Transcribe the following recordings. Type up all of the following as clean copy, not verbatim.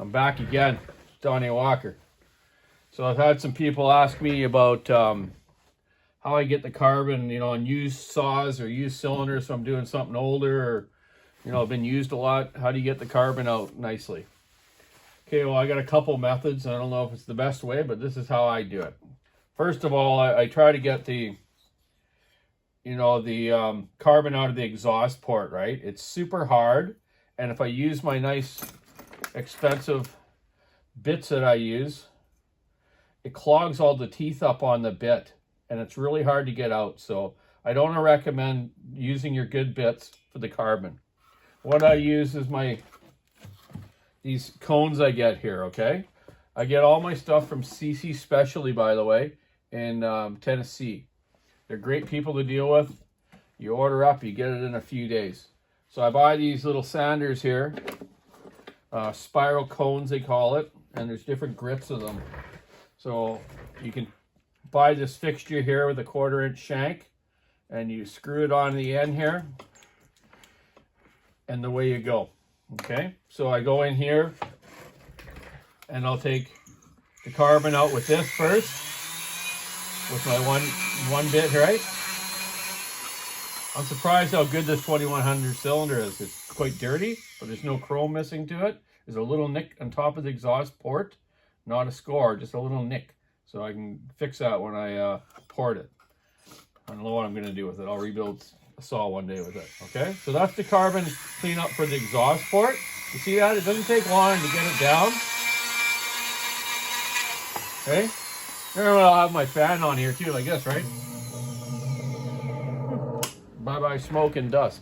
I'm back again, Donny Walker. So I've had some people ask me about how I get the carbon, on used saws or used cylinders. So I'm doing something older, or been used a lot. How do you get the carbon out nicely? Okay, well, I got a couple methods. I don't know if it's the best way, but this is how I do it. First of all, I try to get the carbon out of the exhaust port, right? It's super hard, and if I use my nice expensive bits that I use, it clogs all the teeth up on the bit, and it's really hard to get out. So I don't recommend using your good bits for the carbon. What I use is these cones I get here, okay? I get all my stuff from CC Specialty, by the way, in Tennessee. They're great people to deal with. You order up, you get it in a few days. So I buy these little sanders here, spiral cones they call it, and there's different grits of them. So you can buy this fixture here with a 1/4-inch shank, and you screw it on the end here, and away you go. Okay, so I go in here, and I'll take the carbon out with this first, with my one bit, right? I'm surprised how good this 2100 cylinder is. It's quite dirty, but there's no chrome missing to it. There's a little nick on top of the exhaust port, not a score, just a little nick. So I can fix that when I port it. I don't know what I'm going to do with it. I'll rebuild a saw one day with it. Okay, so that's the carbon cleanup for the exhaust port. You see that? It doesn't take long to get it down. Okay, I'll have my fan on here too, I guess, right? Bye-bye smoke and dust.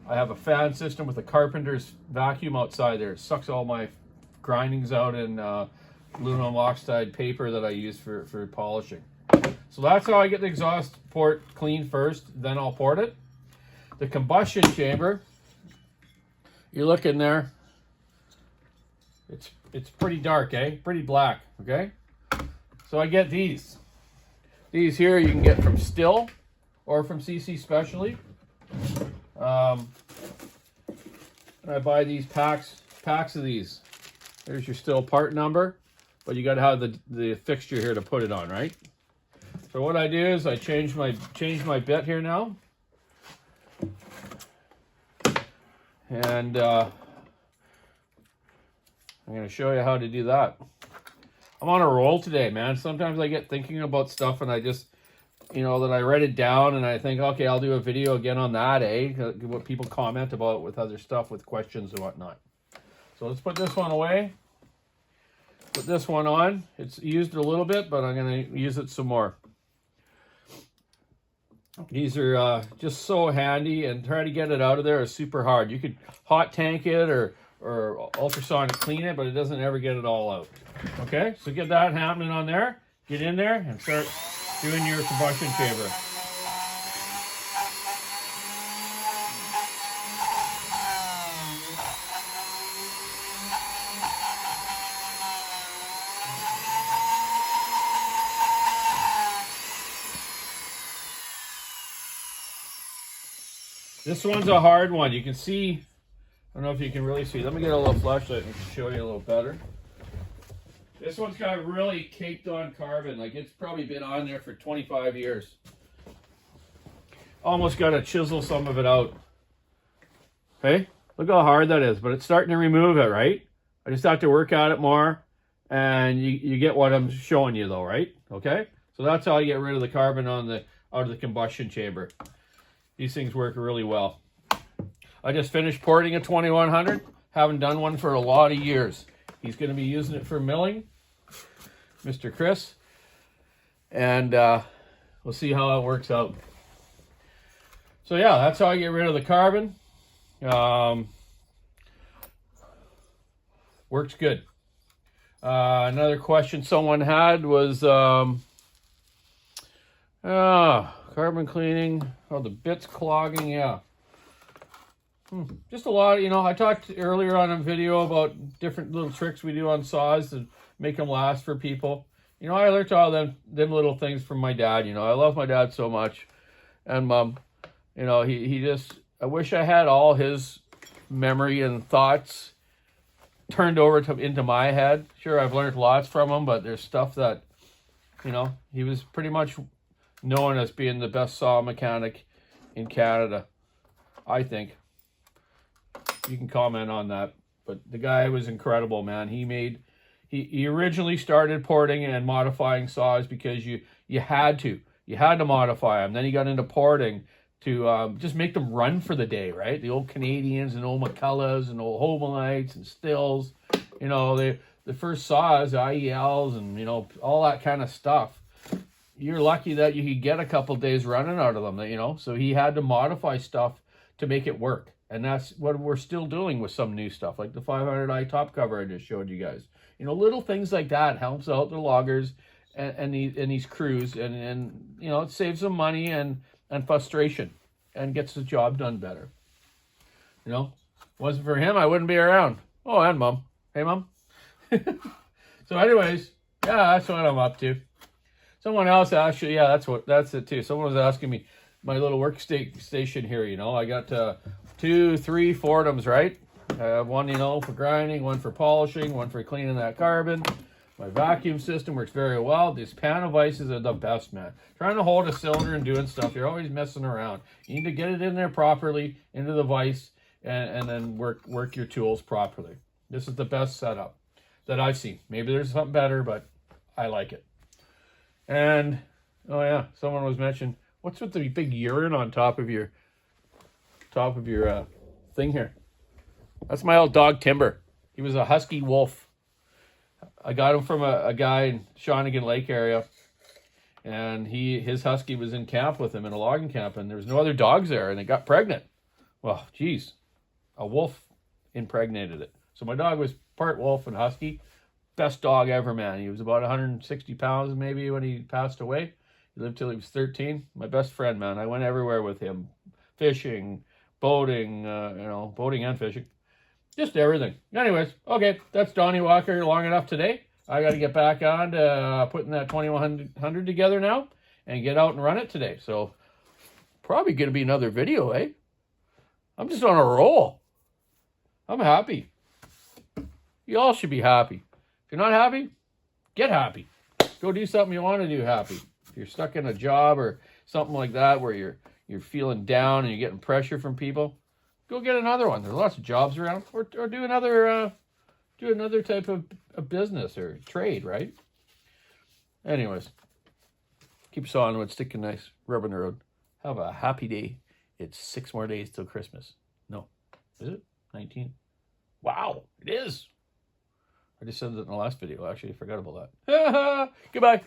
I have a fan system with a carpenter's vacuum outside there. It sucks all my grindings out in aluminum oxide paper that I use for polishing. So that's how I get the exhaust port clean first, then I'll port it. The combustion chamber, you look in there, it's pretty dark, pretty black, okay? So I get these. These here you can get from Still or from CC Specialty. And I buy these packs of these. There's your Still part number, but you got to have the fixture here to put it on, right? So what I do is I change my bit here now, and I'm going to show you how to do that. I'm on a roll today, man. Sometimes I get thinking about stuff and I just, that I write it down and I think, okay, I'll do a video again on that, what people comment about with other stuff, with questions and whatnot. So let's put this one away. Put this one on. It's used a little bit, but I'm going to use it some more. These are just so handy, and trying to get it out of there is super hard. You could hot tank it or ultrasonic clean it, but it doesn't ever get it all out. Okay, so get that happening on there. Get in there and start doing your combustion chamber. This one's a hard one. You can see, I don't know if you can really see. Let me get a little flashlight and show you a little better. This one's got really caked on carbon. Like, it's probably been on there for 25 years. Almost got to chisel some of it out. Okay, look how hard that is, but it's starting to remove it, right? I just have to work at it more, and you get what I'm showing you though, right? Okay, so that's how I get rid of the carbon out of the combustion chamber. These things work really well. I just finished porting a 2100. Haven't done one for a lot of years. He's going to be using it for milling, Mr. Chris. And we'll see how it works out. So yeah, that's how I get rid of the carbon. Works good. Another question someone had was carbon cleaning. Oh, the bits clogging, yeah. Just a lot, I talked earlier on a video about different little tricks we do on saws to make them last for people. I learned all them little things from my dad. I love my dad so much. And he just, I wish I had all his memory and thoughts turned over into my head. Sure, I've learned lots from him, but there's stuff that, he was pretty much known as being the best saw mechanic in Canada, I think. You can comment on that. But the guy was incredible, man. He originally started porting and modifying saws because you had to. You had to modify them. Then he got into porting to just make them run for the day, right? The old Canadians and old McCulloughs and old Homolites and Stills. The first saws, IELs and, all that kind of stuff. You're lucky that you could get a couple days running out of them, So he had to modify stuff to make it work. And that's what we're still doing with some new stuff, like the 500i top cover I just showed you guys. Little things like that helps out the loggers and these crews, and it saves them money and frustration and gets the job done better. Wasn't for him, I wouldn't be around. Oh, and Mom. Hey, Mom. So anyways, yeah, that's what I'm up to. Someone else actually, yeah, that's it too. Someone was asking me my little workstation here, I got 2, 3 Fordhams, right? I have one, for grinding, one for polishing, one for cleaning that carbon. My vacuum system works very well. These panel vices are the best, man. Trying to hold a cylinder and doing stuff, you're always messing around. You need to get it in there properly, into the vise, and then work your tools properly. This is the best setup that I've seen. Maybe there's something better, but I like it. And, oh yeah, someone was mentioning, what's with the big urine on top of your thing here? That's my old dog Timber. He was a husky wolf. I got him from a guy in Shawnigan Lake area, and his husky was in camp with him in a logging camp, and there was no other dogs there, and it got pregnant. Well, geez, a wolf impregnated it. So my dog was part wolf and husky. Best dog ever, man. He was about 160 pounds maybe when he passed away. He lived till he was 13. My best friend, man. I went everywhere with him. Fishing, boating, boating and fishing. Just everything. Anyways, okay, that's Donny Walker long enough today. I got to get back on to putting that 2100 together now and get out and run it today. So probably going to be another video, eh? I'm just on a roll. I'm happy. You all should be happy. If you're not happy, get happy. Go do something you want to do happy. If you're stuck in a job or something like that where you're feeling down and you're getting pressure from people, go get another one. There's lots of jobs around. Or do another type of business or trade, right? Anyways, keep sawing wood, sticking nice, rubbing the road. Have a happy day. It's 6 more days till Christmas. No, is it? 19? Wow, it is. I just said that in the last video. Actually, I forgot about that. Goodbye.